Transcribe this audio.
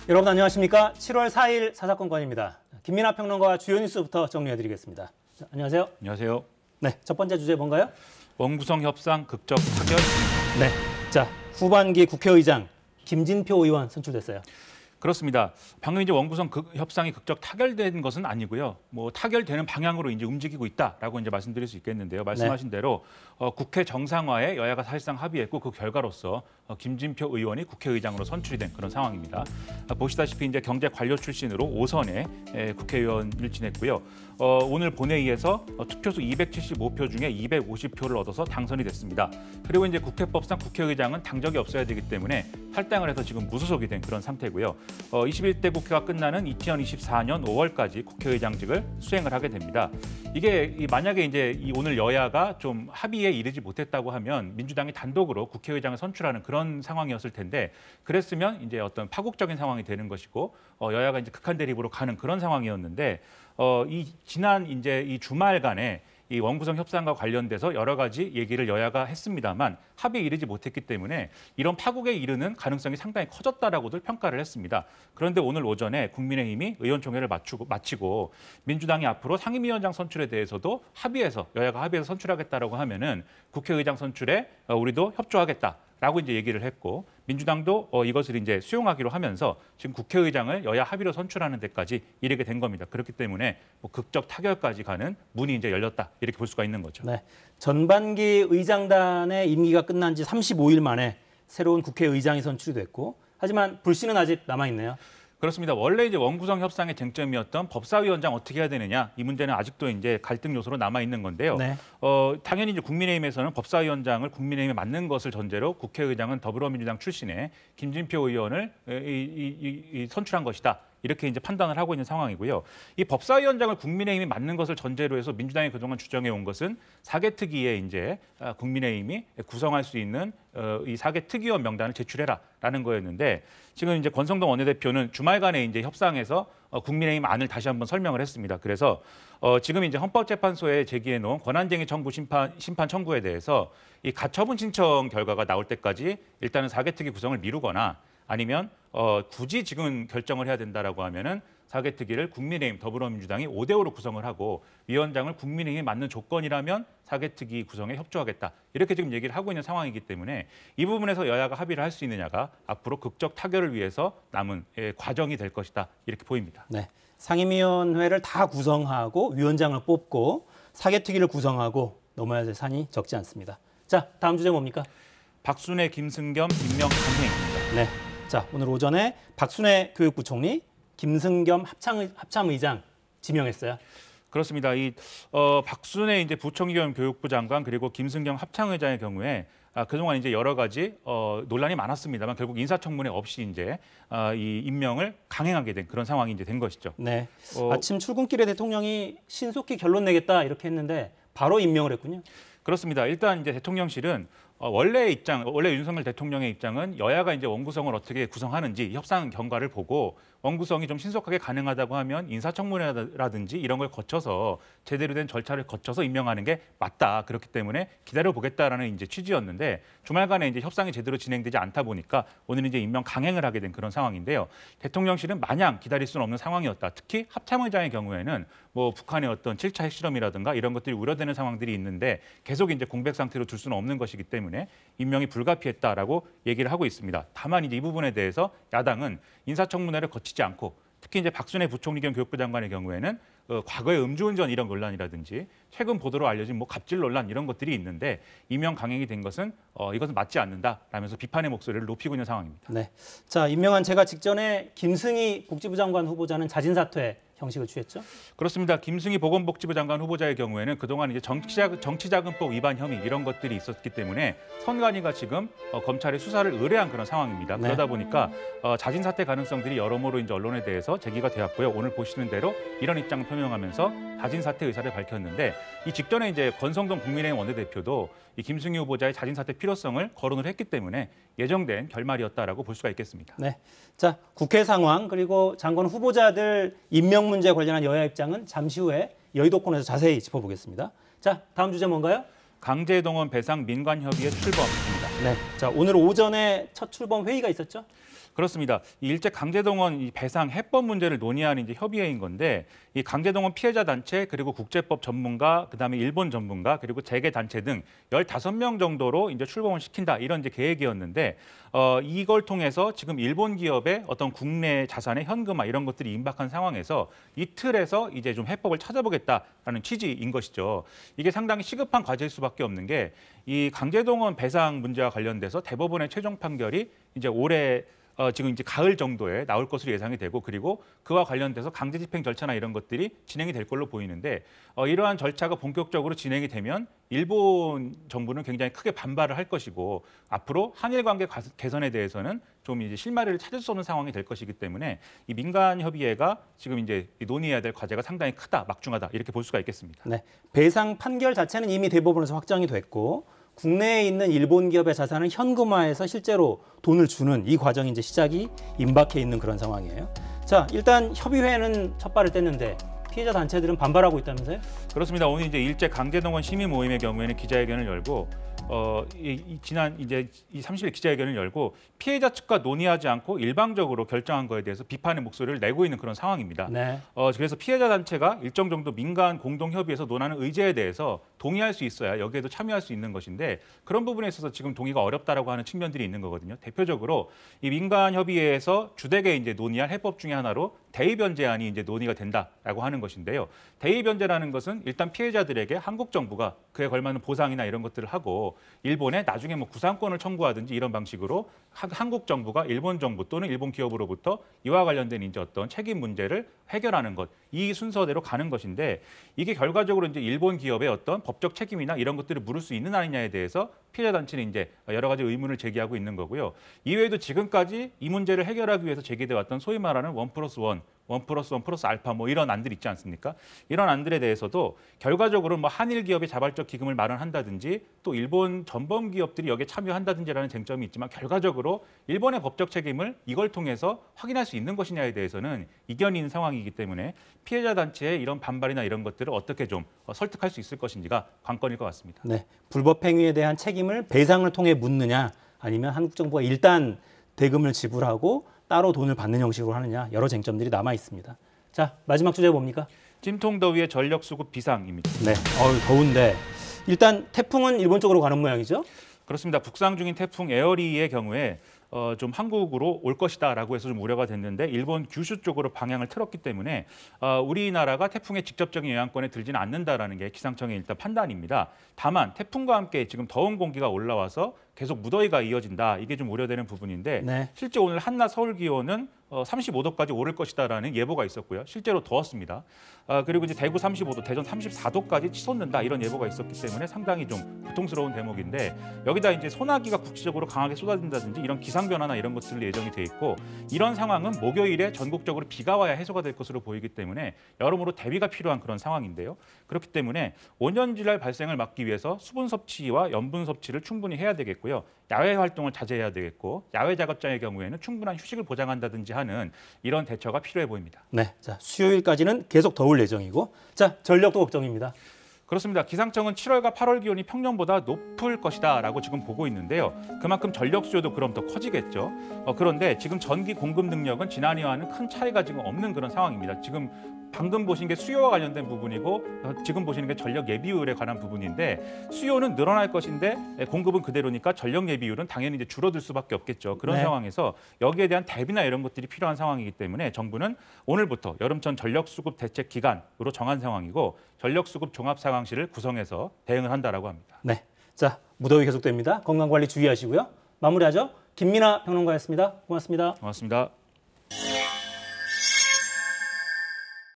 여러분 안녕하십니까? 7월 4일 사사건건입니다. 김민하 평론가와 주요 뉴스부터 정리해드리겠습니다. 자, 안녕하세요. 안녕하세요. 네, 첫 번째 주제 뭔가요? 원구성 협상 극적 타결. 네, 자 후반기 국회의장 김진표 의원 선출됐어요. 그렇습니다. 방금 이제 원구성 협상이 극적 타결된 것은 아니고요. 뭐 타결되는 방향으로 이제 움직이고 있다라고 이제 말씀드릴 수 있겠는데요. 말씀하신 대로 국회 정상화에 여야가 사실상 합의했고 그 결과로서 김진표 의원이 국회의장으로 선출이 된 그런 상황입니다. 보시다시피 이제 경제 관료 출신으로 5선에 국회의원을 지냈고요. 오늘 본회의에서 투표수 275표 중에 250표를 얻어서 당선이 됐습니다. 그리고 이제 국회법상 국회의장은 당적이 없어야 되기 때문에 탈당을 해서 지금 무소속이 된 그런 상태고요. 21대 국회가 끝나는 2024년 5월까지 국회의장직을 수행을 하게 됩니다. 이게 만약에 이제 오늘 여야가 좀 합의에 이르지 못했다고 하면 민주당이 단독으로 국회의장을 선출하는 그런 상황이었을 텐데 그랬으면 이제 어떤 파국적인 상황이 되는 것이고 여야가 이제 극한 대립으로 가는 그런 상황이었는데 이 지난 이제 이 주말간에 이 원구성 협상과 관련돼서 여러 가지 얘기를 여야가 했습니다만 합의에 이르지 못했기 때문에 이런 파국에 이르는 가능성이 상당히 커졌다라고들 평가를 했습니다. 그런데 오늘 오전에 국민의힘이 의원총회를 마치고 민주당이 앞으로 상임위원장 선출에 대해서도 여야가 합의해서 선출하겠다라고 하면은 국회의장 선출에 우리도 협조하겠다. 라고 이제 얘기를 했고 민주당도 이것을 이제 수용하기로 하면서 지금 국회의장을 여야 합의로 선출하는 데까지 이르게 된 겁니다. 그렇기 때문에 뭐 극적 타결까지 가는 문이 이제 열렸다 이렇게 볼 수가 있는 거죠. 네, 전반기 의장단의 임기가 끝난 지 35일 만에 새로운 국회의장이 선출이 됐고 하지만 불씨는 아직 남아 있네요. 그렇습니다. 원래 이제 원구성 협상의 쟁점이었던 법사위원장 어떻게 해야 되느냐 이 문제는 아직도 이제 갈등 요소로 남아 있는 건데요. 네. 당연히 이제 국민의힘에서는 법사위원장을 국민의힘에 맡는 것을 전제로 국회의장은 더불어민주당 출신의 김진표 의원을 선출한 것이다. 이렇게 이제 판단을 하고 있는 상황이고요. 이 법사위원장을 국민의힘이 맡는 것을 전제로 해서 민주당이 그동안 주장해 온 것은 사개특위에 이제 국민의힘이 구성할 수 있는 이 사개특위원 명단을 제출해라라는 거였는데 지금 이제 권성동 원내대표는 주말간에 이제 협상에서 국민의힘 안을 다시 한번 설명을 했습니다. 그래서 지금 이제 헌법재판소에 제기해 놓은 권한쟁의 청구 심판 청구에 대해서 이 가처분 신청 결과가 나올 때까지 일단은 사개특위 구성을 미루거나 아니면 굳이 지금 결정을 해야 된다라고 하면은 사개특위를 국민의힘, 더불어민주당이 5대5로 구성을 하고 위원장을 국민의힘이 맞는 조건이라면 사개특위 구성에 협조하겠다. 이렇게 지금 얘기를 하고 있는 상황이기 때문에 이 부분에서 여야가 합의를 할 수 있느냐가 앞으로 극적 타결을 위해서 남은 과정이 될 것이다. 이렇게 보입니다. 네, 상임위원회를 다 구성하고 위원장을 뽑고 사개특위를 구성하고 넘어야 될 산이 적지 않습니다. 자, 다음 주제 뭡니까? 박순애, 김승겸 임명 강행입니다. 네, 자 오늘 오전에 박순애 교육부총리, 김승겸 합참의장 지명했어요. 그렇습니다. 박순애 이제 부총리 겸 교육부 장관 그리고 김승겸 합창의장의 경우에 그동안 이제 여러 가지 논란이 많았습니다만 결국 인사청문회 없이 이제 이 임명을 강행하게 된 그런 상황이 이제 된 것이죠. 네, 아침 출근길에 대통령이 신속히 결론 내겠다 이렇게 했는데 바로 임명을 했군요. 그렇습니다. 일단 이제 대통령실은 원래 윤석열 대통령의 입장은 여야가 이제 원구성을 어떻게 구성하는지 협상 경과를 보고 원구성이 좀 신속하게 가능하다고 하면 인사청문회라든지 이런 걸 거쳐서 제대로 된 절차를 거쳐서 임명하는 게 맞다. 그렇기 때문에 기다려보겠다라는 이제 취지였는데 주말간에 이제 협상이 제대로 진행되지 않다 보니까 오늘 이제 임명 강행을 하게 된 그런 상황인데요. 대통령실은 마냥 기다릴 수는 없는 상황이었다. 특히 합참의장의 경우에는 뭐 북한의 어떤 7차 핵실험이라든가 이런 것들이 우려되는 상황들이 있는데 계속 이제 공백 상태로 둘 수는 없는 것이기 때문에 임명이 불가피했다라고 얘기를 하고 있습니다. 다만 이제 이 부분에 대해서 야당은 인사청문회를 거치지 않고 특히 이제 박순애 부총리 겸 교육부 장관의 경우에는 과거의 음주운전 이런 논란이라든지 최근 보도로 알려진 뭐 갑질 논란 이런 것들이 있는데 임명 강행이 된 것은 이것은 맞지 않는다라면서 비판의 목소리를 높이고 있는 상황입니다. 네, 자 임명한 제가 직전에 김승희 복지부 장관 후보자는 자진 사퇴 형식을 취했죠? 그렇습니다. 김승희 보건복지부 장관 후보자의 경우에는 그동안 이제 정치자금법 위반 혐의 이런 것들이 있었기 때문에 선관위가 지금 검찰의 수사를 의뢰한 그런 상황입니다. 네. 그러다 보니까 자진 사퇴 가능성들이 여러모로 이제 언론에 대해서 제기가 되었고요. 오늘 보시는 대로 이런 입장을 표명하면서 자진 사퇴 의사를 밝혔는데 이 직전에 이제 권성동 국민의힘 원내대표도 이 김승희 후보자의 자진 사퇴 필요성을 거론을 했기 때문에 예정된 결말이었다라고 볼 수가 있겠습니다. 네, 자 국회 상황 그리고 장관 후보자들 임명 문제 관련한 여야 입장은 잠시 후에 여의도 코너에서 자세히 짚어보겠습니다. 자, 다음 주제 뭔가요? 강제동원 배상 민관협의회 출범입니다. 네. 자, 오늘 오전에 첫 출범 회의가 있었죠? 그렇습니다. 이 일제 강제동원 이 배상 해법 문제를 논의하는 이제 협의회인 건데 이 강제동원 피해자 단체 그리고 국제법 전문가 그다음에 일본 전문가 그리고 재계 단체 등 15명 정도로 이제 출범을 시킨다 이런 이제 계획이었는데 이걸 통해서 지금 일본 기업의 어떤 국내 자산의 현금화 이런 것들이 임박한 상황에서 이 틀에서 이제 좀 해법을 찾아보겠다라는 취지인 것이죠. 이게 상당히 시급한 과제일 수밖에 없는 게 이 강제동원 배상 문제와 관련돼서 대법원의 최종 판결이 이제 올해 지금 이제 가을 정도에 나올 것으로 예상이 되고 그리고 그와 관련돼서 강제 집행 절차나 이런 것들이 진행이 될 걸로 보이는데 이러한 절차가 본격적으로 진행이 되면 일본 정부는 굉장히 크게 반발을 할 것이고 앞으로 한일 관계 개선에 대해서는 좀 이제 실마리를 찾을 수 없는 상황이 될 것이기 때문에 이 민간 협의회가 지금 이제 논의해야 될 과제가 상당히 크다, 막중하다 이렇게 볼 수가 있겠습니다. 네. 배상 판결 자체는 이미 대법원에서 확정이 됐고 국내에 있는 일본 기업의 자산을 현금화해서 실제로 돈을 주는 이 과정이 이제 시작이 임박해 있는 그런 상황이에요. 자, 일단 협의회는 첫 발을 뗐는데 피해자 단체들은 반발하고 있다면서요? 그렇습니다. 오늘 이제 일제 강제동원 시민 모임의 경우에는 기자회견을 열고 지난 이제 이 30일 기자회견을 열고 피해자 측과 논의하지 않고 일방적으로 결정한 거에 대해서 비판의 목소리를 내고 있는 그런 상황입니다. 네. 그래서 피해자 단체가 일정 정도 민간 공동 협의에서 논하는 의제에 대해서 동의할 수 있어야 여기에도 참여할 수 있는 것인데 그런 부분에 있어서 지금 동의가 어렵다라고 하는 측면들이 있는 거거든요. 대표적으로 이 민간 협의회에서 주되게 이제 논의할 해법 중에 하나로 대의 변제안이 이제 논의가 된다라고 하는 것인데요. 대의 변제라는 것은 일단 피해자들에게 한국 정부가 그에 걸맞는 보상이나 이런 것들을 하고 일본에 나중에 뭐 구상권을 청구하든지 이런 방식으로 한국 정부가 일본 정부 또는 일본 기업으로부터 이와 관련된 이제 어떤 책임 문제를 해결하는 것, 이 순서대로 가는 것인데 이게 결과적으로 이제 일본 기업의 어떤 법적 책임이나 이런 것들을 물을 수 있는 아니냐에 대해서 피해자 단체는 이제 여러 가지 의문을 제기하고 있는 거고요. 이외에도 지금까지 이 문제를 해결하기 위해서 제기돼 왔던 소위 말하는 1+1, 1+1 알파 뭐 이런 안들 있지 않습니까? 이런 안들에 대해서도 결과적으로 뭐 한일 기업의 자발적 기금을 마련한다든지 또 일본 전범 기업들이 여기에 참여한다든지라는 쟁점이 있지만 결과적으로 일본의 법적 책임을 이걸 통해서 확인할 수 있는 것이냐에 대해서는 이견이 있는 상황이기 때문에 피해자 단체의 이런 반발이나 이런 것들을 어떻게 좀 설득할 수 있을 것인지가 관건일 것 같습니다. 네, 불법 행위에 대한 책임을 배상을 통해 묻느냐 아니면 한국 정부가 일단 대금을 지불하고 따로 돈을 받는 형식으로 하느냐 여러 쟁점들이 남아 있습니다. 자, 마지막 주제 뭡니까? 찜통더위의 전력 수급 비상입니다. 네, 더운데 일단 태풍은 일본 쪽으로 가는 모양이죠? 그렇습니다. 북상 중인 태풍 에어리의 경우에 좀 한국으로 올 것이다라고 해서 좀 우려가 됐는데 일본 규슈 쪽으로 방향을 틀었기 때문에 우리나라가 태풍의 직접적인 영향권에 들지는 않는다라는 게 기상청의 일단 판단입니다. 다만 태풍과 함께 지금 더운 공기가 올라와서 계속 무더위가 이어진다. 이게 좀 우려되는 부분인데 네. 실제 오늘 한낮 서울 기온은 35도까지 오를 것이다라는 예보가 있었고요. 실제로 더웠습니다. 그리고 이제 대구 35도, 대전 34도까지 치솟는다 이런 예보가 있었기 때문에 상당히 좀 고통스러운 대목인데 여기다 이제 소나기가 국지적으로 강하게 쏟아진다든지 이런 기상 변화나 이런 것들 예정이 돼 있고 이런 상황은 목요일에 전국적으로 비가 와야 해소가 될 것으로 보이기 때문에 여러모로 대비가 필요한 그런 상황인데요. 그렇기 때문에 온연질환 발생을 막기 위해서 수분 섭취와 염분 섭취를 충분히 해야 되겠고요. 야외 활동을 자제해야 되겠고 야외 작업장의 경우에는 충분한 휴식을 보장한다든지 하는 이런 대처가 필요해 보입니다. 네, 자 수요일까지는 계속 더울 예정이고 자 전력도 걱정입니다. 그렇습니다. 기상청은 7월과 8월 기온이 평년보다 높을 것이다라고 지금 보고 있는데요. 그만큼 전력 수요도 그럼 더 커지겠죠. 그런데 지금 전기 공급 능력은 지난해와는 큰 차이가 지금 없는 그런 상황입니다. 지금 방금 보신 게 수요와 관련된 부분이고 지금 보시는 게 전력 예비율에 관한 부분인데 수요는 늘어날 것인데 공급은 그대로니까 전력 예비율은 당연히 이제 줄어들 수밖에 없겠죠. 그런 네. 상황에서 여기에 대한 대비나 이런 것들이 필요한 상황이기 때문에 정부는 오늘부터 여름철 전력 수급 대책 기간으로 정한 상황이고 전력 수급 종합 상황실을 구성해서 대응을 한다라고 합니다. 네, 자 무더위 계속됩니다. 건강 관리 주의하시고요. 마무리하죠. 김민아 평론가였습니다. 고맙습니다. 고맙습니다.